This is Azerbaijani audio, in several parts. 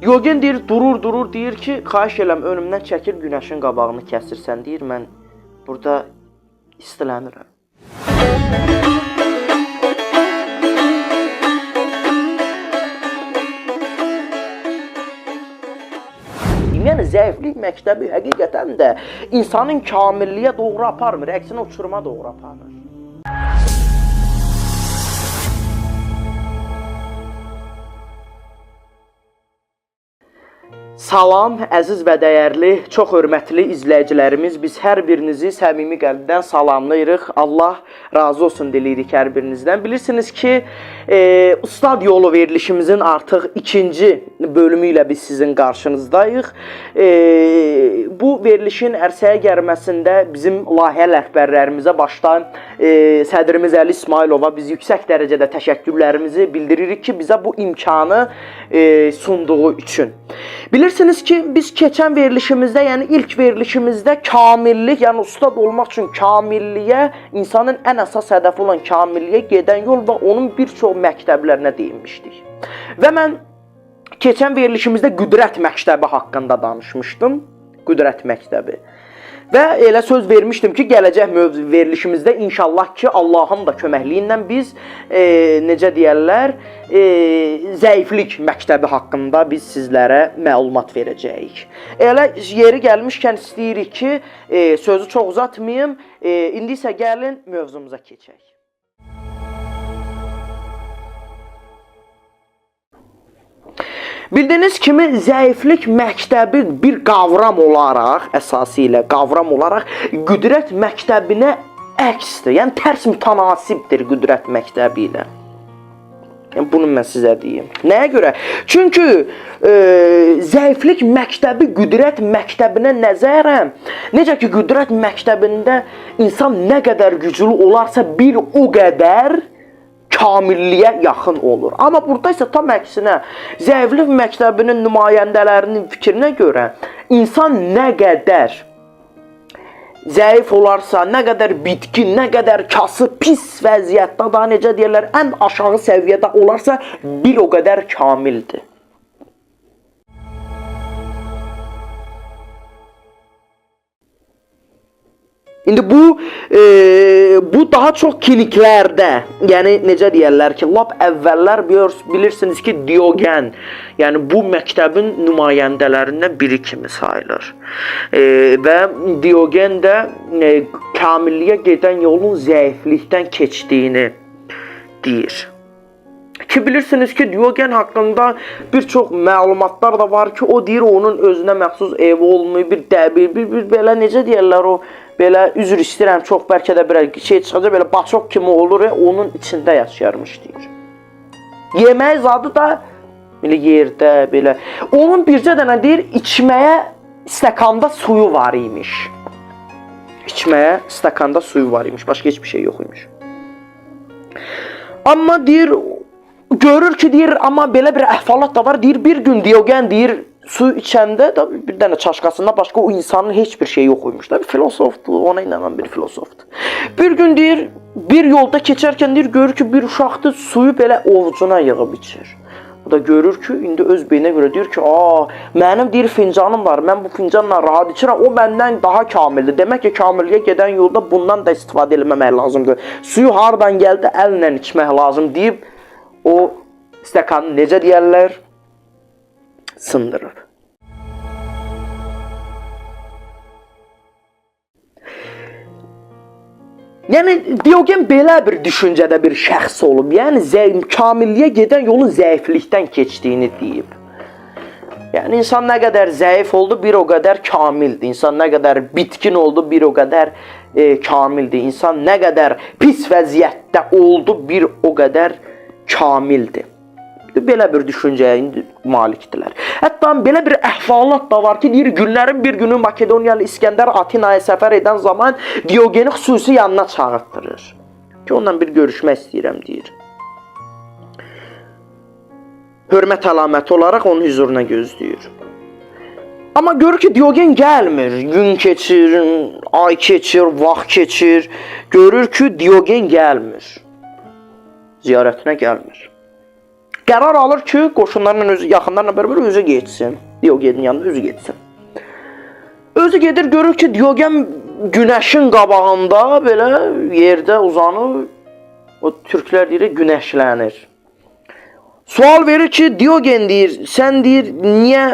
Diogen deyir, durur, deyir ki, xahiş eləm önümdən çəkil, günəşin qabağını kəsirsən, deyir, mən burada istilənirəm. Yəni, zəiflik məktəbi həqiqətən də insanın kamilliyə doğru aparmır, əksinə uçuruma doğru aparır. Salam, əziz və dəyərli, çox hörmətli izləyicilərimiz, biz hər birinizi səmimi qəlbdən salamlayırıq. Allah razı olsun deyirik hər birinizdən. Bilirsiniz ki, Ustad Yolu verilişimizin artıq ikinci bölümü ilə biz sizin qarşınızdayıq. Bu verilişin ərsəyə gəlməsində bizim layihə rəhbərlərimizə başdan sədrimiz Əli İsmailova biz yüksək dərəcədə təşəkkürlərimizi bildiririk ki, bizə bu imkanı sunduğu üçün. Bilirsiniz ki, biz keçən verilişimizdə, yəni ilk verilişimizdə kamillik, yəni ustad olmaq üçün kamilliyə, insanın ən əsas hədəfi olan kamilliyə gedən yol və onun bir çox məktəblərinə değinmişdik. Və mən keçən verilişimizdə qüdrət məktəbi haqqında danışmışdım. Qüdrət məktəbi. Və elə söz vermişdim ki, gələcək verilişimizdə inşallah ki, Allahın da köməkliyi ilə biz, necə deyərlər, zəiflik məktəbi haqqında biz sizlərə məlumat verəcəyik. Elə yeri gəlmişkən istəyirik ki, sözü çox uzatmayım, indi isə gəlin mövzumuza keçək. Bildiyiniz kimi, zəiflik məktəbi bir qavram olaraq, əsasilə qavram olaraq, qüdrət məktəbinə əksdir. Yəni, tərs mütənasibdir qüdrət məktəbi ilə. Yəni, bunu mən sizə deyim. Nəyə görə? Çünki zəiflik məktəbi qüdrət məktəbinə nəzərən, necə ki, qüdrət məktəbində insan nə qədər güclü olarsa, bir o qədər kamilliyə yaxın olur. Amma burada isə tam əksinə, zəiflik məktəbinin nümayəndələrinin fikrinə görə insan nə qədər zəif olarsa, nə qədər bitkin, nə qədər kasıb, pis vəziyyətdə, da necə deyirlər, ən aşağı səviyyədə olarsa, bir o qədər kamildir. İndi bu daha çox kliniklərdə, yəni necə deyərlər ki, lap əvvəllər bilirsiniz ki, Diogen, yəni bu məktəbin nümayəndələrindən biri kimi sayılır. Və Diogen də kamilliyə gedən yolun zəiflikdən keçdiyini deyir. Ki bilirsiniz ki, Diogen haqqında bir çox məlumatlar da var ki, o deyir, onun özünə məxsus evi olmayıb, bir belə necə deyərlər o, belə üzr istəyirəm, çox bəlkə də bir şey çıxacaq, belə baçok kimi olur, onun içində yaşayarmış deyir. Yemək zadı da belə yerdə, belə. Onun bircə dənə deyir, içməyə stəkanda suyu var imiş. İçməyə stəkanda suyu var imiş, başqa heç bir şey yox imiş. Amma deyir, görür ki, deyir, amma belə bir əhvalat da var, deyir, bir gün Diogen deyir, su içəndə da bir dənə çaşqasında başqa o insanın heç bir şey yox imiş. Bir filosofdur, ona inanan bir filosofdur. Bir gün deyir, bir yolda keçərkən deyir, görür ki, bir uşaqdır, suyu belə ovucuna yığıb içir. O da görür ki, indi öz beyninə görə deyir ki, mənim deyir fincanım var, mən bu fincanla rahat içirəm, o məndən daha kamildir. Demək ki, kamilliyə gedən yolda bundan da istifadə eləməmək lazımdır. Suyu hardan gəldi, əllə içmək lazım deyib, o stəkanı necə deyərlər? Sındırır. Yəni, Diogen belə bir düşüncədə bir şəxs olub, yəni kamilliyə gedən yolun zəiflikdən keçdiyini deyib. Yəni, insan nə qədər zəif oldu, bir o qədər kamildir. İnsan nə qədər bitkin oldu, bir o qədər kamildir. İnsan nə qədər pis vəziyyətdə oldu, bir o qədər kamildir. Belə bir düşüncəyə malikdirlər. Hətta belə bir əhvalat da var ki, deyir, günlərin bir günü Makedoniyalı İskəndər Atinaya səfər edən zaman Diogeni xüsusi yanına çağırtdırır. Ki, ondan bir görüşmək istəyirəm, deyir. Hörmət əlaməti olaraq onun huzuruna gözləyir. Amma görür ki, Diogen gəlmir. Gün keçir, ay keçir, vaxt keçir. Görür ki, Diogen gəlmir. Ziyarətinə gəlmir. qərar alır ki, qoşunlarla özü, yaxınlarla bərabər özü getsin. Diogenin yanında özü getsin. Özü gedir, görür ki, Diogen günəşin qabağında belə yerdə uzanır. O türklər deyir, günəşlənir. Sual verir ki, Diogen deyir, sən deyir, niyə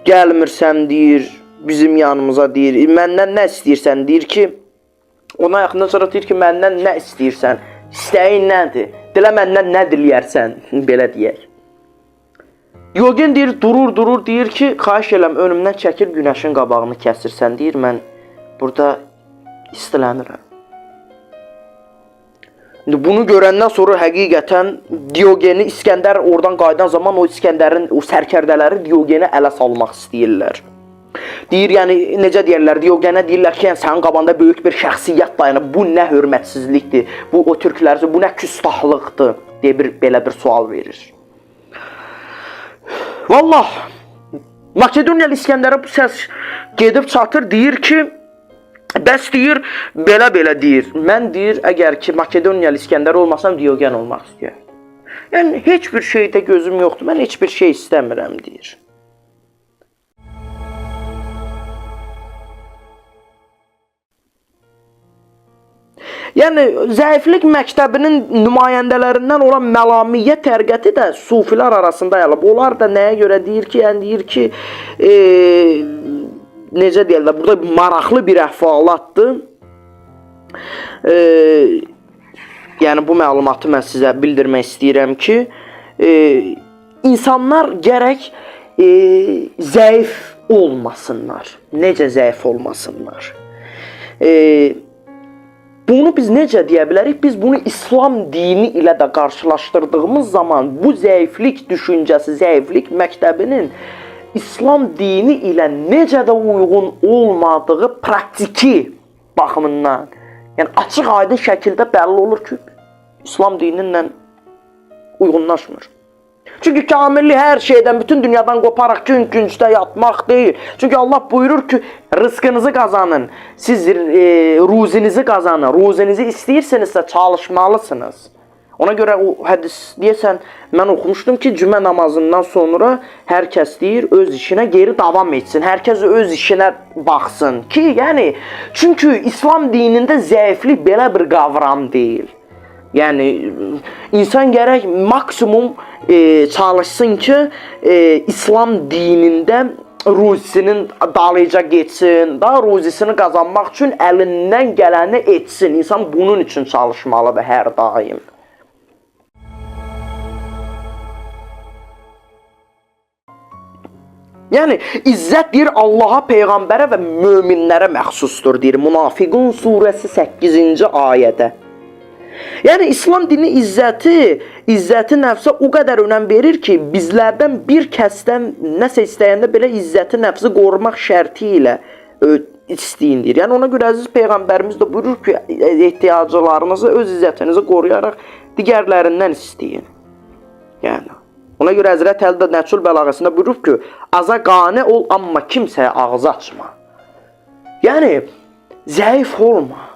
gəlmirsən deyir, bizim yanımıza deyir, məndən nə istəyirsən deyir ki, ona yaxından sonra deyir ki, məndən nə istəyirsən, istəyin nədir, dilə məndən nə diləyərsən, belə deyək. Diogen deyir, durur, deyir ki, xahiş eləm, önümdən çəkir, günəşin qabağını kəsirsən, deyir, mən burada istilənirəm. Bunu görəndən sonra həqiqətən Diogeni, İskəndər oradan qayıdan zaman o İskəndərin, o sərkərdələri Diogeni ələ salmaq istəyirlər. Deyir, yəni, necə deyirlər, Diogenə deyirlər ki, yəni, sənin qabanda böyük bir şəxsiyyət dayanır, bu nə hörmətsizlikdir, bu o türklər, bu nə küstahlıqdır, deyə belə bir sual verir. Vallah, Makedoniyalı İskəndərə bu səs gedib çatır, deyir ki, bəs deyir, belə deyir, mən deyir, əgər ki, Makedoniyalı İskəndər olmasam, Diogen olmaq istəyir. Yəni, heç bir şeydə gözüm yoxdur, mən heç bir şey istəmirəm, deyir. Yəni, zəiflik məktəbinin nümayəndələrindən olan Məlamiyyə tərqəti də sufilər arasında yalıb. Onlar da nəyə görə deyir ki, yəni deyir ki, necə deyirlər, burada maraqlı bir əhvalatdır. Yəni, bu məlumatı mən sizə bildirmək istəyirəm ki, insanlar gərək zəif olmasınlar. Necə zəif olmasınlar? Bunu biz necə deyə bilərik? Biz bunu İslam dini ilə də qarşılaşdırdığımız zaman bu zəiflik düşüncəsi, zəiflik məktəbinin İslam dini ilə necə də uyğun olmadığı praktiki baxımından, yəni açıq aydın şəkildə bəlli olur ki, İslam dininlə uyğunlaşmır. Çünki kamillik hər şeydən, bütün dünyadan qoparaq gün güncdə yatmaq deyil. Çünki Allah buyurur ki, rızkınızı qazanın, siz ruzinizi qazanın, ruzinizi istəyirsinizsə çalışmalısınız. Ona görə o hədis deyəsən, mən oxumuşdum ki, cümə namazından sonra hər kəs deyir, öz işinə geri davam etsin, hər kəs öz işinə baxsın ki, yəni, çünki İslam dinində zəiflik belə bir qavram deyil. Yəni, insan gərək maksimum çalışsın ki, İslam dinində ruzisinin dalıca geçsin, da ruzisini qazanmaq üçün əlindən gələni etsin. İnsan bunun üçün çalışmalıdır hər daim. Yəni, izzət deyir Allaha, Peyğəmbərə və möminlərə məxsusdur, deyir Münafiqun surəsi 8-ci ayədə. Yəni, İslam dini izzəti nəfsə o qədər önəm verir ki, bizlərdən bir kəsdən nəsə istəyəndə belə izzəti nəfsi qorumaq şərti ilə istəyin deyir. Yəni, ona görə əziz Peyğəmbərimiz də buyurur ki, ehtiyaclarınızı, öz izzətinizi qoruyaraq digərlərindən istəyin. Yəni, ona görə Həzrət Əli də Nəçül bəlağəsində buyurur ki, aza qane ol, amma kimsəyə ağzı açma. Yəni, zəif olma.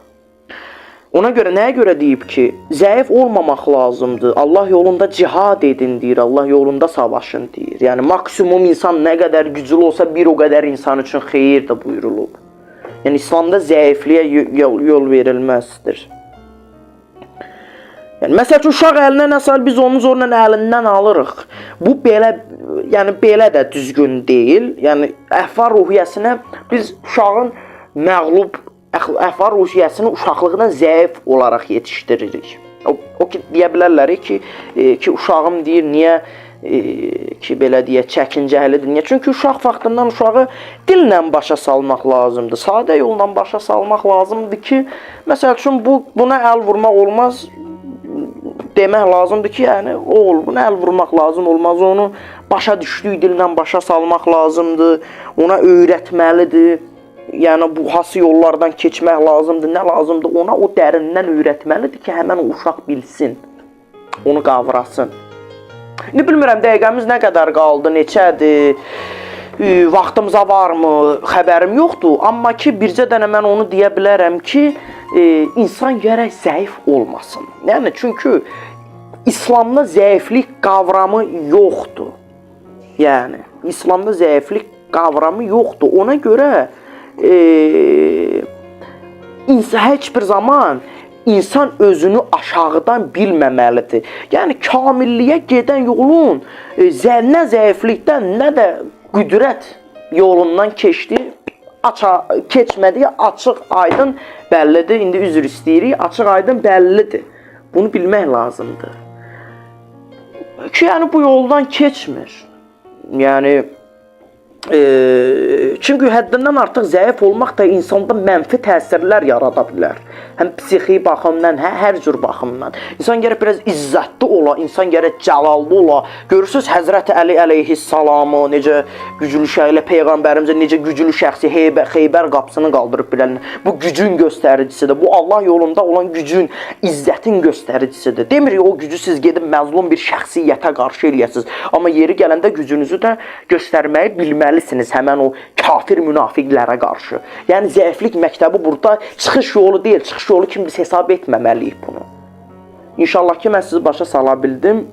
Ona görə nəyə görə deyib ki, zəif olmamaq lazımdır, Allah yolunda cihad edin deyir, Allah yolunda savaşın deyir. Yəni, maksimum insan nə qədər güclü olsa bir o qədər insan üçün xeyir də buyurulub. Yəni, İslamda zəifliyə yol verilməzdir. Yəni, məsəl üçün, uşaq əlinə nəsə biz onun zorla əlindən alırıq. Bu, belə də düzgün deyil. Yəni, əhval ruhiyyəsinə biz uşağın məğlub əhval ruhiyyəsini uşaqlığından zəif olaraq yetişdiririk. O ki, deyə bilərlər ki, uşağım deyir, niyə ki, belə deyə, çəkincəlidir. Niyə? Çünki uşaq vaxtından uşağı dillə başa salmaq lazımdır. Sadə yolla başa salmaq lazımdır ki, məsəl üçün, buna əl vurmaq olmaz, demək lazımdır ki, yəni, buna əl vurmaq lazım olmaz, onu başa düşdüyü dillə başa salmaq lazımdır, ona öyrətməlidir. Yəni, bu hası yollardan keçmək lazımdır, nə lazımdır, ona o dərindən öyrətməlidir ki, həmən o uşaq bilsin, onu qavrasın. İndi bilmirəm, dəqiqəmiz nə qədər qaldı, neçədir, vaxtımıza varmı, xəbərim yoxdur. Amma ki, bircə dənə mən onu deyə bilərəm ki, insan gərək zəif olmasın. Yəni, çünki İslamda zəiflik qavramı yoxdur. Yəni, İslamda zəiflik qavramı yoxdur. Ona görə heç bir zaman insan özünü aşağıdan bilməməlidir. Yəni, kamilliyə gedən yolun nə zəiflikdən, nə də qüdrət yolundan keçmədiyi açıq, aydın bəllidir. İndi üzr istəyirik, açıq, aydın bəllidir. Bunu bilmək lazımdır. Ki, yəni, bu yoldan keçmir. Yəni, çünki həddindən artıq zəif olmaq da insanda mənfi təsirlər yarada bilər. Həm psixi baxımdan, hər cür baxımdan. İnsan gərək biraz izzətli ola, insan gərək cəlallı ola. Görürsünüz, Həzrəti Əli əleyhissalamı necə güclü şəxslə, Peyğəmbərimizə necə güclü şəxsi Xeybər qapısını qaldırıb bilən. Bu gücün göstəricisidir. Bu Allah yolunda olan gücün, izzətin göstəricisidir. Demirik, o gücü siz gedib məzlum bir şəxsiyyətə qarşı eləyəsiniz. Amma yeri gələndə gücünüzü də göstərməyi bilməlisiniz həmən o kafir münafiqlərə qarşı. Yəni, zəiflik məktəbi burada çıxış yolu deyil, çıxış yolu kimi biz hesab etməməliyik bunu. İnşallah ki, mən sizi başa sala bildim.